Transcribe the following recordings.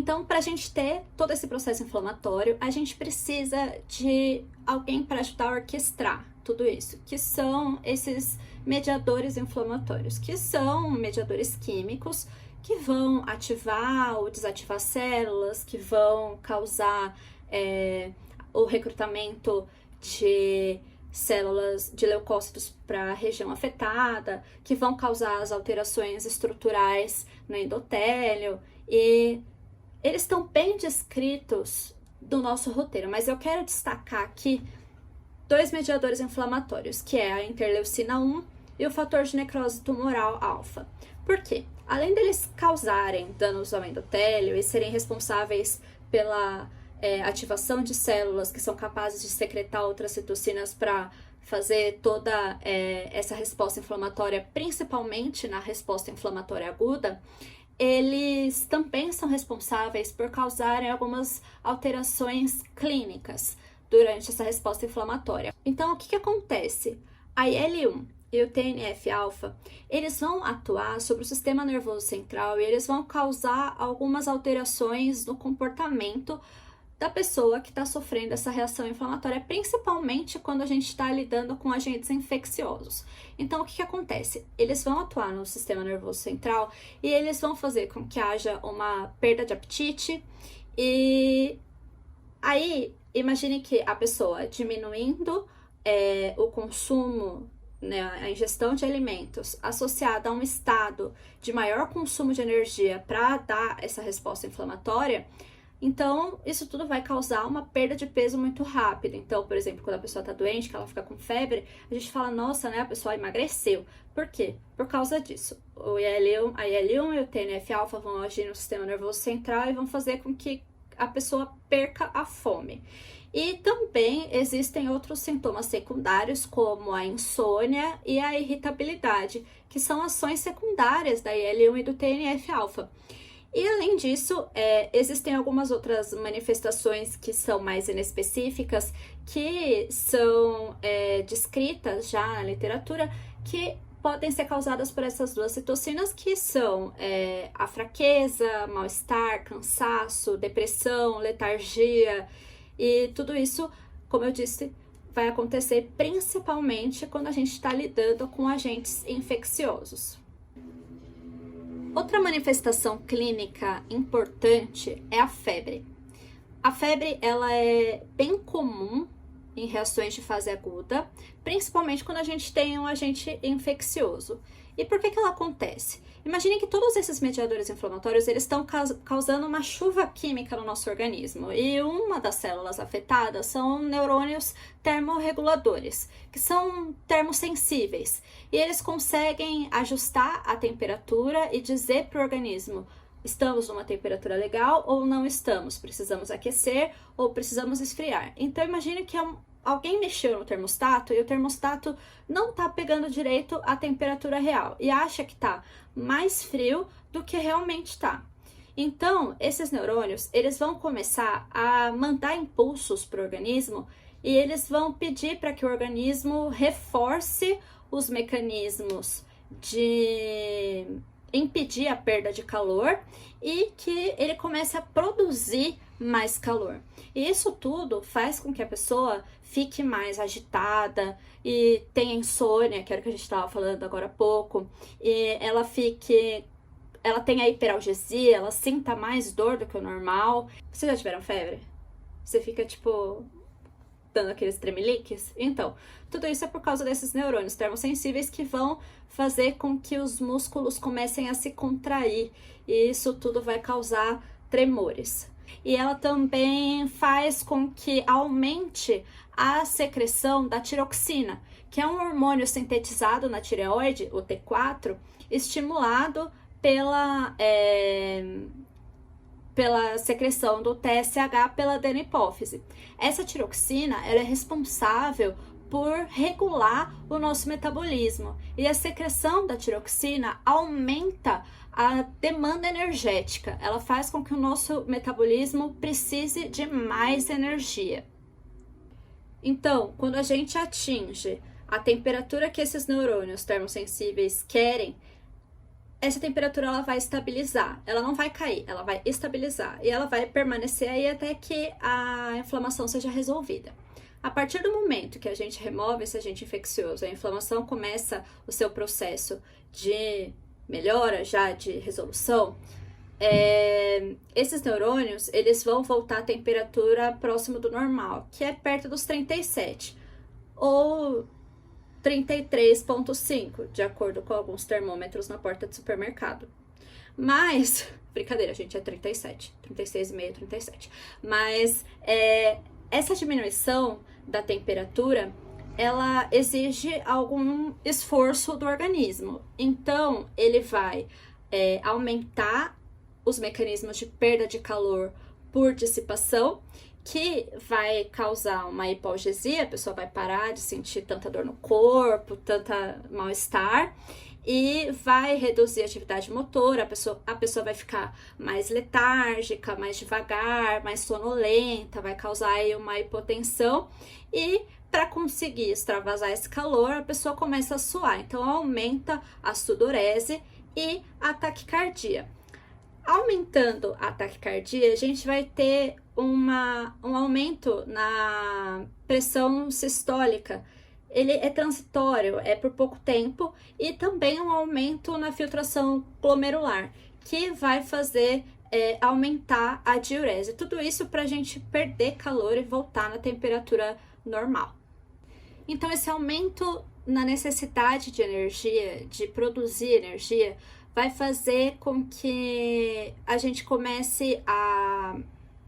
Então, para a gente ter todo esse processo inflamatório, a gente precisa de alguém para ajudar a orquestrar tudo isso, que são esses mediadores inflamatórios, que são mediadores químicos que vão ativar ou desativar células, que vão causar o recrutamento de células de leucócitos para a região afetada, que vão causar as alterações estruturais no endotélio, e eles estão bem descritos do nosso roteiro, mas eu quero destacar aqui dois mediadores inflamatórios, que é a interleucina 1 e o fator de necrose tumoral alfa. Por quê? Além deles causarem danos ao endotélio e serem responsáveis pela ativação de células que são capazes de secretar outras citocinas para fazer toda essa resposta inflamatória, principalmente na resposta inflamatória aguda, eles também são responsáveis por causarem algumas alterações clínicas durante essa resposta inflamatória. Então, o que acontece? A IL-1 e o TNF-alfa, eles vão atuar sobre o sistema nervoso central e eles vão causar algumas alterações no comportamento da pessoa que está sofrendo essa reação inflamatória, principalmente quando a gente está lidando com agentes infecciosos. Então, o que acontece? Eles vão atuar no sistema nervoso central e eles vão fazer com que haja uma perda de apetite, e aí, imagine que a pessoa diminuindo o consumo, né, a ingestão de alimentos associada a um estado de maior consumo de energia para dar essa resposta inflamatória. Então, isso tudo vai causar uma perda de peso muito rápida. Então, por exemplo, quando a pessoa está doente, que ela fica com febre, a gente fala, nossa, né, a pessoa emagreceu. Por quê? Por causa disso. A IL-1 e o TNF-alfa vão agir no sistema nervoso central e vão fazer com que a pessoa perca a fome. E também existem outros sintomas secundários, como a insônia e a irritabilidade, que são ações secundárias da IL-1 e do TNF-alfa. E além disso, existem algumas outras manifestações que são mais inespecíficas, que são descritas já na literatura, que podem ser causadas por essas duas citocinas, que são a fraqueza, mal-estar, cansaço, depressão, letargia, e tudo isso, como eu disse, vai acontecer principalmente quando a gente está lidando com agentes infecciosos. Outra manifestação clínica importante é a febre. A febre, ela é bem comum em reações de fase aguda, principalmente quando a gente tem um agente infeccioso. E por que ela acontece? Imagine que todos esses mediadores inflamatórios, eles estão causando uma chuva química no nosso organismo. E uma das células afetadas são neurônios termorreguladores, que são termosensíveis. E eles conseguem ajustar a temperatura e dizer para o organismo, estamos numa temperatura legal ou não estamos, precisamos aquecer ou precisamos esfriar. Então imagine que alguém mexeu no termostato e o termostato não está pegando direito a temperatura real e acha que está mais frio do que realmente está. Então, esses neurônios, eles vão começar a mandar impulsos para o organismo e eles vão pedir para que o organismo reforce os mecanismos de impedir a perda de calor e que ele comece a produzir mais calor. E isso tudo faz com que a pessoa fique mais agitada e tenha insônia, que era o que a gente estava falando agora há pouco, e ela tenha hiperalgesia, ela sinta mais dor do que o normal. Vocês já tiveram febre? Você fica tipo dando aqueles tremeliques? Então, tudo isso é por causa desses neurônios termosensíveis que vão fazer com que os músculos comecem a se contrair, e isso tudo vai causar tremores. E ela também faz com que aumente a secreção da tiroxina, que é um hormônio sintetizado na tireoide, o T4, estimulado pela secreção do TSH pela adenopófise. Essa tiroxina, ela é responsável por regular o nosso metabolismo, e a secreção da tiroxina aumenta a demanda energética, ela faz com que o nosso metabolismo precise de mais energia. Então, quando a gente atinge a temperatura que esses neurônios termosensíveis querem, essa temperatura ela vai estabilizar, ela não vai cair, ela vai estabilizar e ela vai permanecer aí até que a inflamação seja resolvida. A partir do momento que a gente remove esse agente infeccioso, a inflamação começa o seu processo de melhora, já de resolução, esses neurônios, eles vão voltar à temperatura próximo do normal, que é perto dos 37, ou 33,5, de acordo com alguns termômetros na porta de supermercado. Mas, brincadeira, gente, é 37, 36,5, 37. Mas essa diminuição da temperatura, ela exige algum esforço do organismo. Então, ele vai aumentar os mecanismos de perda de calor por dissipação, que vai causar uma hipogesia, a pessoa vai parar de sentir tanta dor no corpo, tanta mal-estar, e vai reduzir a atividade motora, a pessoa vai ficar mais letárgica, mais devagar, mais sonolenta, vai causar aí uma hipotensão, e para conseguir extravasar esse calor, a pessoa começa a suar, então aumenta a sudorese e a taquicardia. Aumentando a taquicardia, a gente vai ter um aumento na pressão sistólica. Ele é transitório, é por pouco tempo, e também um aumento na filtração glomerular, que vai fazer aumentar a diurese. Tudo isso para a gente perder calor e voltar na temperatura normal. Então, esse aumento na necessidade de energia, de produzir energia, vai fazer com que a gente comece a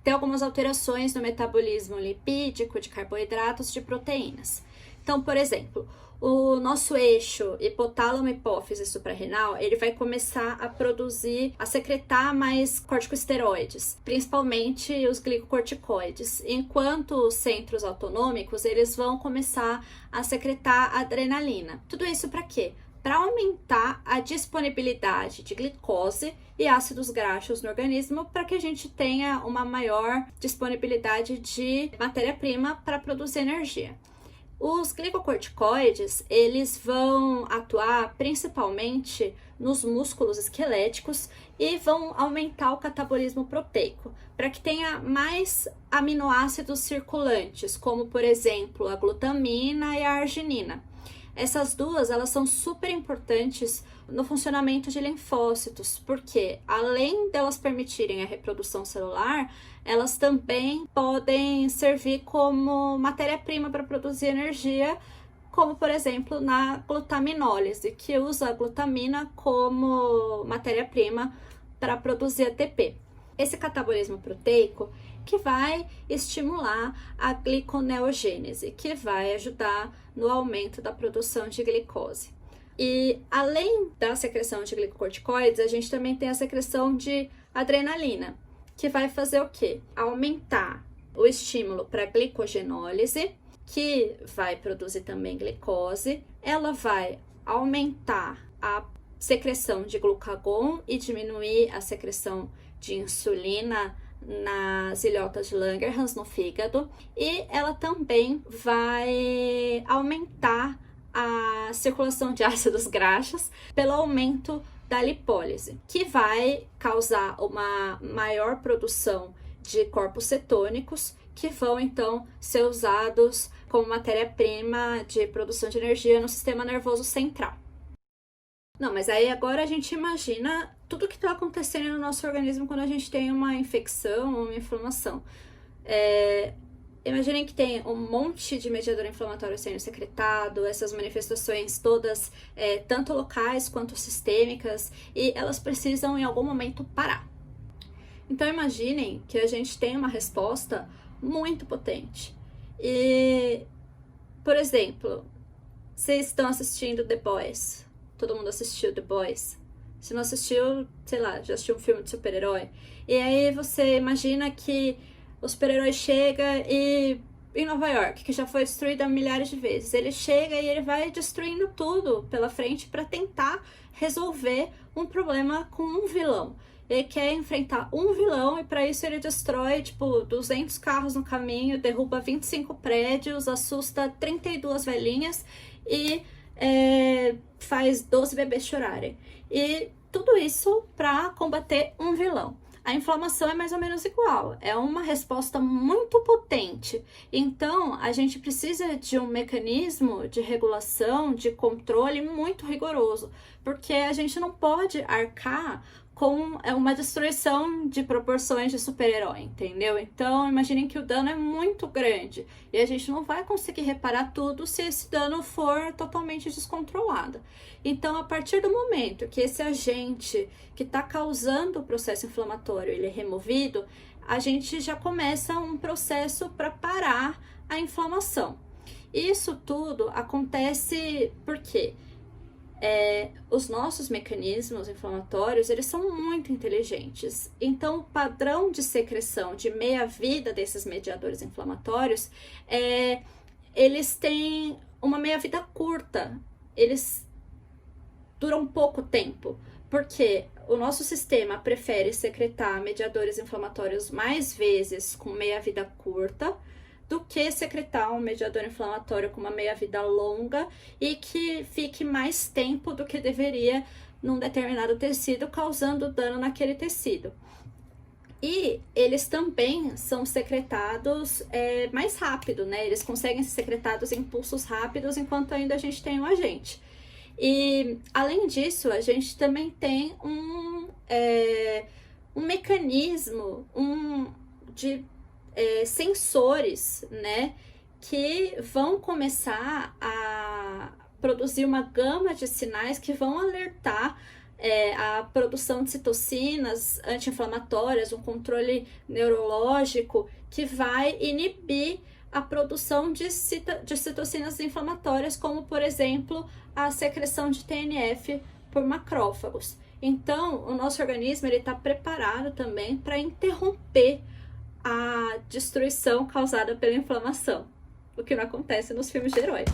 ter algumas alterações no metabolismo lipídico, de carboidratos, de proteínas. Então, por exemplo, o nosso eixo hipotálamo-hipófise suprarrenal, ele vai começar a secretar mais corticosteroides, principalmente os glicocorticoides, enquanto os centros autonômicos, eles vão começar a secretar adrenalina. Tudo isso para quê? Para aumentar a disponibilidade de glicose e ácidos graxos no organismo, para que a gente tenha uma maior disponibilidade de matéria-prima para produzir energia. Os glicocorticoides, eles vão atuar principalmente nos músculos esqueléticos e vão aumentar o catabolismo proteico, para que tenha mais aminoácidos circulantes, como por exemplo a glutamina e a arginina. Essas duas, elas são super importantes no funcionamento de linfócitos, porque além delas permitirem a reprodução celular, elas também podem servir como matéria-prima para produzir energia, como por exemplo na glutaminólise, que usa a glutamina como matéria-prima para produzir ATP. Esse catabolismo proteico que vai estimular a gliconeogênese, que vai ajudar no aumento da produção de glicose. E além da secreção de glicocorticoides, a gente também tem a secreção de adrenalina, que vai fazer o quê? Aumentar o estímulo para a glicogenólise, que vai produzir também glicose. Ela vai aumentar a secreção de glucagon e diminuir a secreção de insulina nas ilhotas de Langerhans, no fígado, e ela também vai aumentar a circulação de ácidos graxos pelo aumento da lipólise, que vai causar uma maior produção de corpos cetônicos, que vão então ser usados como matéria-prima de produção de energia no sistema nervoso central. Não, mas aí agora a gente imagina tudo que está acontecendo no nosso organismo quando a gente tem uma infecção ou uma inflamação. Imaginem que tem um monte de mediador inflamatório sendo secretado, essas manifestações todas, tanto locais quanto sistêmicas, e elas precisam em algum momento parar. Então imaginem que a gente tem uma resposta muito potente. E, por exemplo, vocês estão assistindo The Boys. Todo mundo assistiu The Boys. Se não assistiu, sei lá, já assistiu um filme de super-herói. E aí você imagina que o super-herói chega e em Nova York, que já foi destruída milhares de vezes, ele chega e ele vai destruindo tudo pela frente para tentar resolver um problema com um vilão. Ele quer enfrentar um vilão e para isso ele destrói, 200 carros no caminho, derruba 25 prédios, assusta 32 velhinhas e faz 12 bebês chorarem. E tudo isso para combater um vilão. A inflamação é mais ou menos igual, é uma resposta muito potente. Então, a gente precisa de um mecanismo de regulação, de controle muito rigoroso, porque a gente não pode arcar com uma destruição de proporções de super-herói, entendeu? Então, imaginem que o dano é muito grande e a gente não vai conseguir reparar tudo se esse dano for totalmente descontrolado. Então, a partir do momento que esse agente que está causando o processo inflamatório ele é removido, a gente já começa um processo para parar a inflamação. Isso tudo acontece porque os nossos mecanismos inflamatórios, eles são muito inteligentes. Então, o padrão de secreção de meia-vida desses mediadores inflamatórios, eles têm uma meia-vida curta. Eles duram pouco tempo, porque o nosso sistema prefere secretar mediadores inflamatórios mais vezes com meia-vida curta, do que secretar um mediador inflamatório com uma meia-vida longa e que fique mais tempo do que deveria num determinado tecido, causando dano naquele tecido. E eles também são secretados mais rápido, né? Eles conseguem ser secretados em pulsos rápidos, enquanto ainda a gente tem um agente. E, além disso, a gente também tem um mecanismo de sensores, né, que vão começar a produzir uma gama de sinais que vão alertar a produção de citocinas anti-inflamatórias, um controle neurológico que vai inibir a produção de citocinas inflamatórias, como, por exemplo, a secreção de TNF por macrófagos. Então, o nosso organismo está preparado também para interromper a destruição causada pela inflamação, o que não acontece nos filmes de herói.